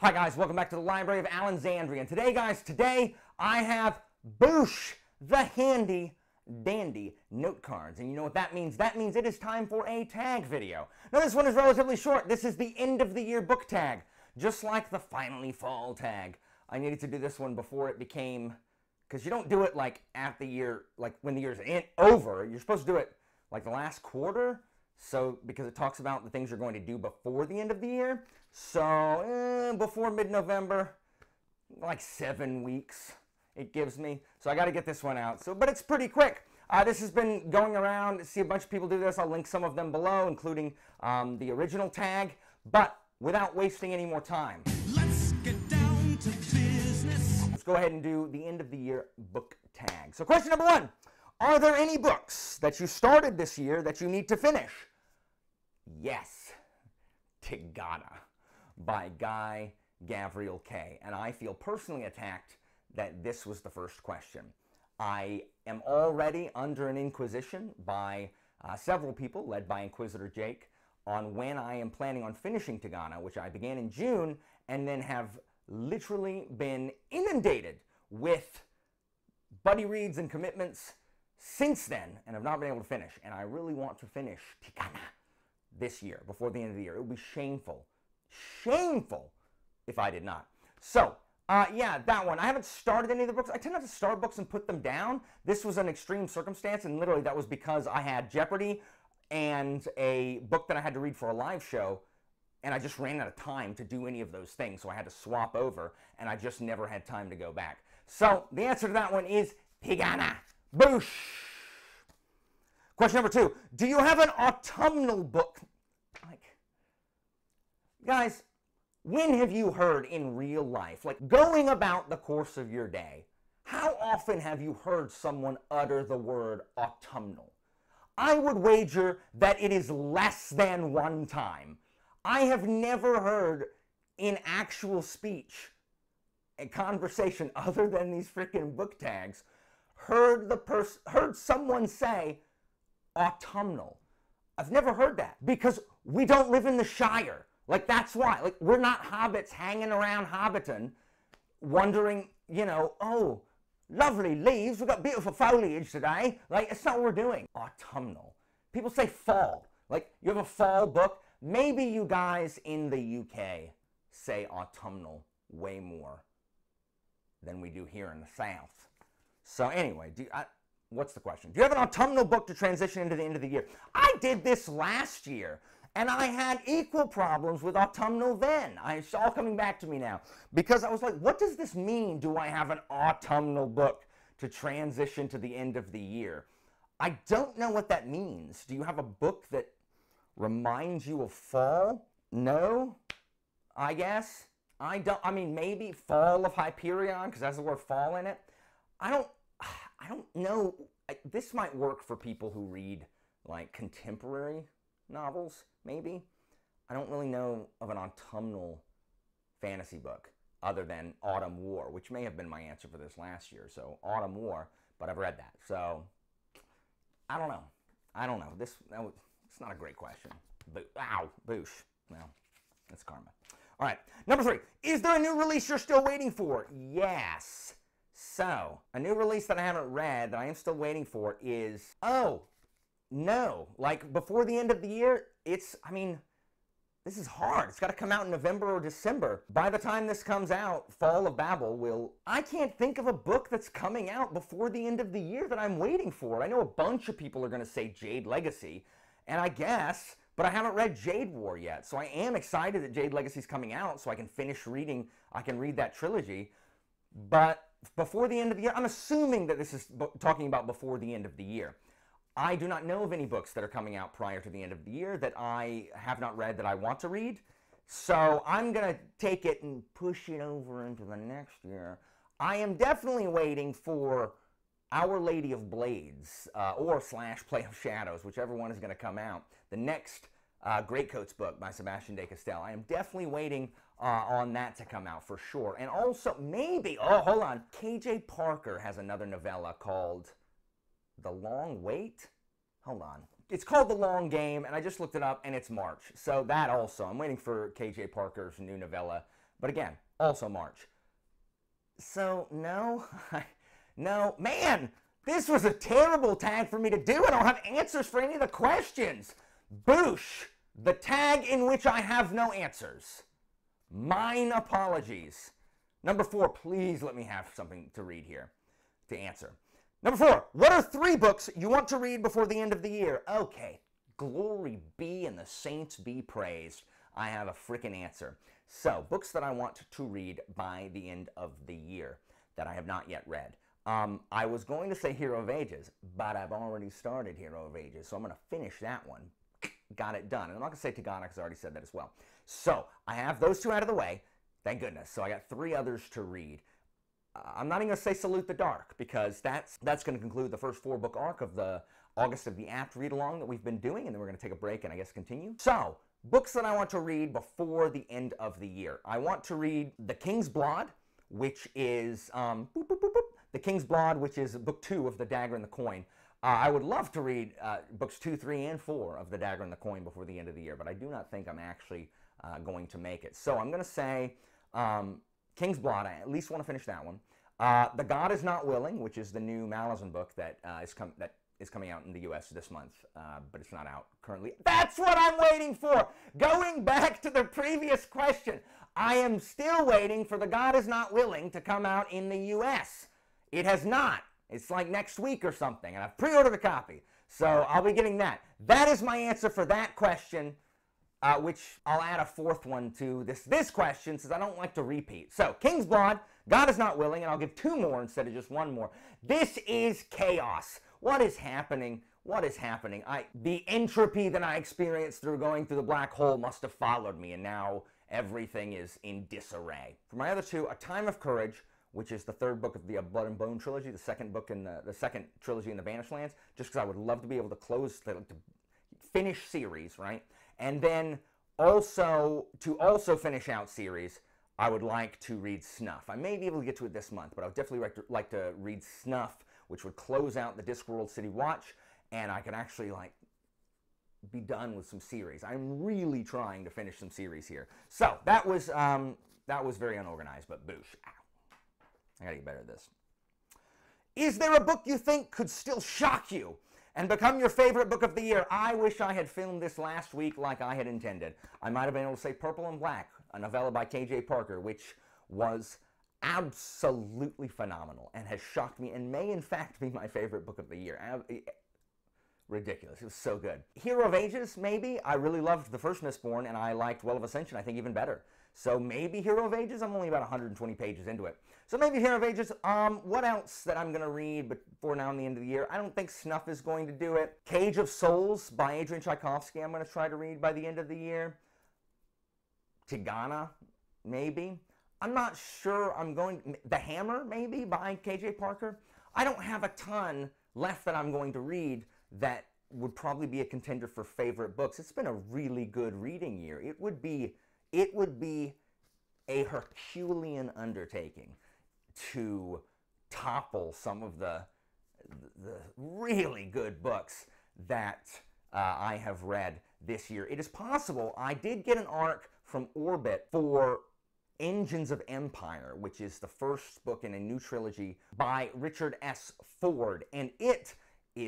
Hi guys, welcome back to the Library of Alexandria. And today guys, I have Boosh, the handy dandy note cards. And you know what that means? That means it is time for a tag video. Now this one is relatively short. This is the end of the year book tag, just like the finally fall tag. I needed to do this one before it became, because you don't do it like at the year, like when the year's over. You're supposed to do it like the last quarter. So, because it talks about the things you're going to do before the end of the year. So, before mid-November, like 7 weeks it gives me. So I got to get this one out. So, but it's pretty quick. This has been going around. See a bunch of people do this. I'll link some of them below, including the original tag. But without wasting any more time, Let's get down to business. let's go ahead and do the end of the year book tag. So question number 1. Are there any books that you started this year that you need to finish? Yes. Tigana by Guy Gavriel Kay. And I feel personally attacked that this was the first question. I am already under an inquisition by several people, led by Inquisitor Jake, on when I am planning on finishing Tigana, which I began in June, and then have literally been inundated with buddy reads and commitments since then, and have not been able to finish. And I really want to finish Tigana this year, before the end of the year. It would be shameful if I did not. So, yeah, that one. I haven't started any of the books. I tend not to start books and put them down. This was an extreme circumstance, and literally that was because I had Jeopardy and a book that I had to read for a live show, and I just ran out of time to do any of those things, so I had to swap over, and I just never had time to go back. So, the answer to that one is Tigana. Boosh! Question number 2. Do you have an autumnal book? Guys, when have you heard in real life, like going about the course of your day, how often have you heard someone utter the word autumnal? I would wager that it is less than one time. I have never heard in actual speech, a conversation other than these freaking book tags, heard someone say autumnal. I've never heard that because we don't live in the Shire. Like, that's why. Like, we're not hobbits hanging around Hobbiton wondering, you know, oh, lovely leaves. We've got beautiful foliage today. Like, it's not what we're doing. Autumnal. People say fall. Like, you have a fall book. Maybe you guys in the UK say autumnal way more than we do here in the South. So anyway, what's the question? Do you have an autumnal book to transition into the end of the year? I did this last year, and I had equal problems with autumnal then. It's all coming back to me now. Because I was like, what does this mean? Do I have an autumnal book to transition to the end of the year? I don't know what that means. Do you have a book that reminds you of fall? No, I guess. I mean, maybe Fall of Hyperion, because that's the word fall in it. I don't know. This might work for people who read, like, contemporary novels, maybe. I don't really know of an autumnal fantasy book other than Autumn War, which may have been my answer for this last year. So, Autumn War, but I've read that. So, I don't know. It's not a great question. Ow, boosh. Well, that's karma. All right, number 3. Is there a new release you're still waiting for? Yes. So, a new release that I haven't read that I am still waiting for is, no, like before the end of the year, this is hard. It's got to come out in November or December. By the time this comes out, Fall of Babel I can't think of a book that's coming out before the end of the year that I'm waiting for. I know a bunch of people are going to say Jade Legacy, and I guess, but I haven't read Jade War yet. So I am excited that Jade Legacy is coming out so I can finish reading, I can read that trilogy. But before the end of the year, I'm assuming that this is talking about before the end of the year. I do not know of any books that are coming out prior to the end of the year that I have not read that I want to read. So I'm going to take it and push it over into the next year. I am definitely waiting for Our Lady of Blades or / Play of Shadows, whichever one is going to come out. The next Greatcoats book by Sebastian de Castell. I am definitely waiting on that to come out for sure. And also maybe, hold on, KJ Parker has another novella called The Long Wait? Hold on. It's called The Long Game, and I just looked it up, and it's March. So that also. I'm waiting for KJ Parker's new novella But again, also March. So, no. No. Man, this was a terrible tag for me to do. I don't have answers for any of the questions. Boosh. The tag in which I have no answers. Mine apologies. Number 4, please let me have something to read here to answer. Number 4, what are 3 books you want to read before the end of the year? Okay, glory be and the saints be praised. I have a freaking answer. So, books that I want to read by the end of the year that I have not yet read. I was going to say Hero of Ages, but I've already started Hero of Ages, so I'm going to finish that one. Got it done. And I'm not going to say Tigana because I already said that as well. So, I have those 2 out of the way. Thank goodness. So, I got 3 others to read. I'm not even going to say Salute the Dark because that's going to conclude the first 4-book arc of the August of the Apt read-along that we've been doing, and then we're going to take a break and I guess continue. So, books that I want to read before the end of the year. I want to read The King's Blood, which is The King's Blood, which is book 2 of The Dagger and the Coin. I would love to read books 2, 3, and 4 of The Dagger and the Coin before the end of the year, but I do not think I'm actually going to make it. So I'm going to say King's Blood. I at least want to finish that one. The God Is Not Willing, which is the new Malazan book that is coming out in the U.S. this month, but it's not out currently. That's what I'm waiting for! Going back to the previous question, I am still waiting for The God Is Not Willing to come out in the U.S. It has not. It's like next week or something, and I've pre-ordered a copy. So I'll be getting that. That is my answer for that question, which I'll add a 4th one to this question since I don't like to repeat. So, King's Blood, God Is Not Willing, and I'll give 2 more instead of just 1 more. This is chaos. What is happening? What is happening? The entropy that I experienced through going through the black hole must have followed me, and now everything is in disarray. For my other 2, A Time of Courage, which is the 3rd book of the Blood and Bone trilogy, the 2nd book in the 2nd trilogy in the Banished Lands, just because I would love to be able to close to finish series, right? And then also to finish out series, I would like to read Snuff. I may be able to get to it this month, but I would definitely like to read Snuff, which would close out the Discworld City Watch, and I could actually be done with some series. I'm really trying to finish some series here. So that was very unorganized, but boosh. Ow. I gotta get better at this. Is there a book you think could still shock you and become your favorite book of the year? I wish I had filmed this last week like I had intended. I might have been able to say Purple and Black, a novella by K.J. Parker, which was absolutely phenomenal and has shocked me and may in fact be my favorite book of the year. Ridiculous. It was so good. Hero of Ages, maybe. I really loved the first Mistborn, and I liked Well of Ascension, I think, even better. So maybe Hero of Ages. I'm only about 120 pages into it. So maybe Hero of Ages. What else that I'm going to read before now and the end of the year? I don't think Snuff is going to do it. Cage of Souls by Adrian Tchaikovsky I'm going to try to read by the end of the year. Tigana, maybe. I'm not sure I'm going... The Hammer, maybe, by K.J. Parker. I don't have a ton left that I'm going to read that would probably be a contender for favorite books. It's been a really good reading year. It would be a Herculean undertaking to topple some of the really good books that I have read this year. It is possible. I did get an arc from Orbit for Engines of Empire, which is the first book in a new trilogy by Richard S. Ford, and it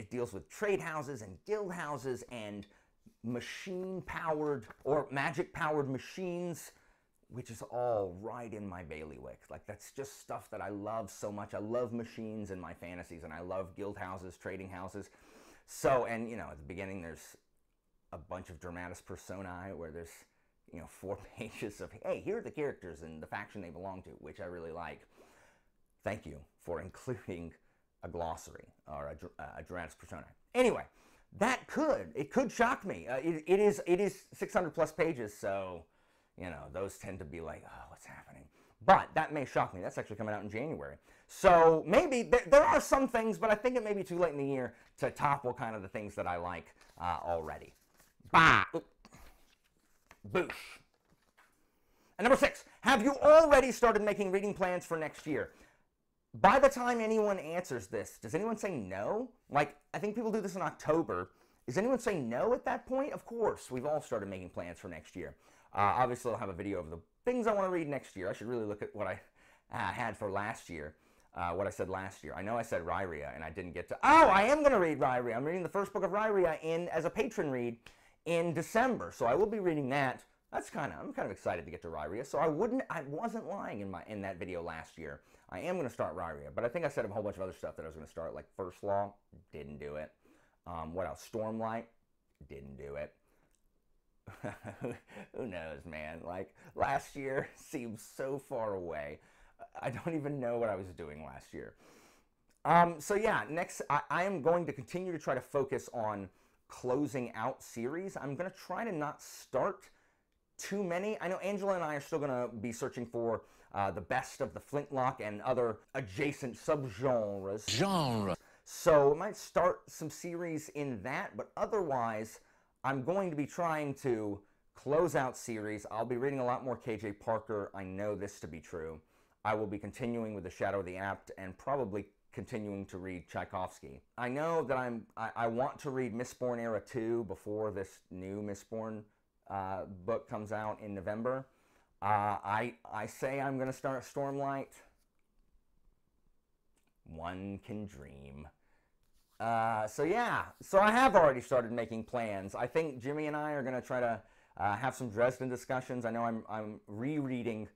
deals with trade houses and guild houses and machine-powered or magic-powered machines, which is all right in my bailiwick. Like, that's just stuff that I love so much. I love machines in my fantasies, and I love guild houses, trading houses. So, and, you know, at the beginning, there's a bunch of dramatis personae where there's, you know, 4 pages of, hey, here are the characters and the faction they belong to, which I really like. Thank you for including a glossary or a dramatis personae. Anyway, it could shock me. It is 600 plus pages, so, you know, those tend to be like, oh, what's happening? But that may shock me. That's actually coming out in January. So maybe there are some things, but I think it may be too late in the year to topple kind of the things that I like already. Bah! Boosh. And number 6, have you already started making reading plans for next year? By the time anyone answers this, does anyone say no? Like, I think people do this in October. Does anyone say no at that point? Of course, we've all started making plans for next year. Obviously, I'll have a video of the things I want to read next year. I should really look at what I had for last year, what I said last year. I know I said Ryria, and I didn't get to... Oh, I am going to read Ryria. I'm reading the first book of Ryria as a patron read in December, so I will be reading that. I'm kind of excited to get to Ryria, so I wasn't lying in that video last year. I am going to start Ryria, but I think I said a whole bunch of other stuff that I was going to start, like First Law, didn't do it. What else? Stormlight, didn't do it. Who knows, man? Like, last year seems so far away. I don't even know what I was doing last year. So yeah, next, I am going to continue to try to focus on closing out series. I'm going to try to not start too many. I know Angela and I are still going to be searching for the best of the Flintlock and other adjacent subgenres. So I might start some series in that, but otherwise, I'm going to be trying to close out series. I'll be reading a lot more K.J. Parker. I know this to be true. I will be continuing with The Shadow of the Apt and probably continuing to read Tchaikovsky. I know that I want to read Mistborn Era 2 before this new Mistborn book comes out in November. I say I'm going to start Stormlight. One can dream. So yeah, so I have already started making plans. I think Jimmy and I are going to try to have some Dresden discussions. I know I'm rereading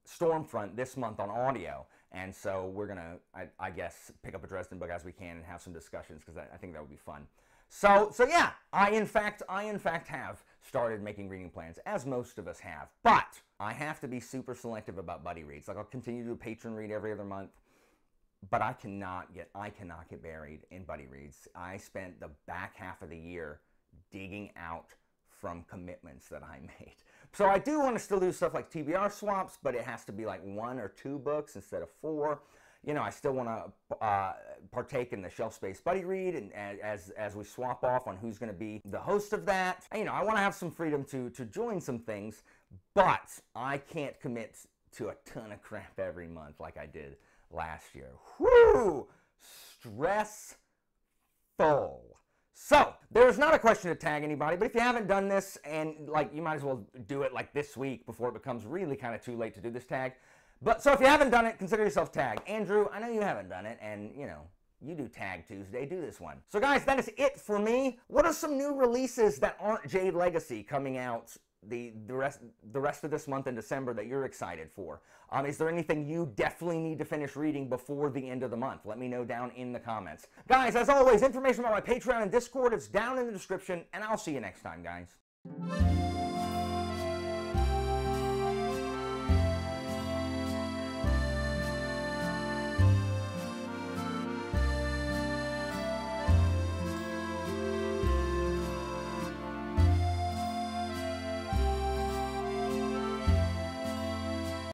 Stormfront this month on audio, and so we're going to, I guess, pick up a Dresden book as we can and have some discussions, because I think that would be fun. So yeah, I in fact have started making reading plans, as most of us have, but I have to be super selective about buddy reads. Like, I'll continue to do a patron read every other month, but I cannot get buried in buddy reads. I spent the back half of the year digging out from commitments that I made. So I do want to still do stuff like TBR swaps, but it has to be like 1 or 2 books instead of 4. You know, I still want to partake in the Shelf Space Buddy Read, and as we swap off on who's going to be the host of that. You know, I want to have some freedom to join some things, but I can't commit to a ton of crap every month like I did last year. Whoo! Stressful. So, there's not a question to tag anybody, but if you haven't done this, and like, you might as well do it like this week before it becomes really kind of too late to do this tag. But so if you haven't done it, consider yourself tagged. Andrew, I know you haven't done it, and you know, you do Tag Tuesday, do this one. So guys, that is it for me. What are some new releases that aren't Jade Legacy coming out the rest of this month in December that you're excited for? Is there anything you definitely need to finish reading before the end of the month? Let me know down in the comments. Guys, as always, information about my Patreon and Discord is down in the description, and I'll see you next time, guys.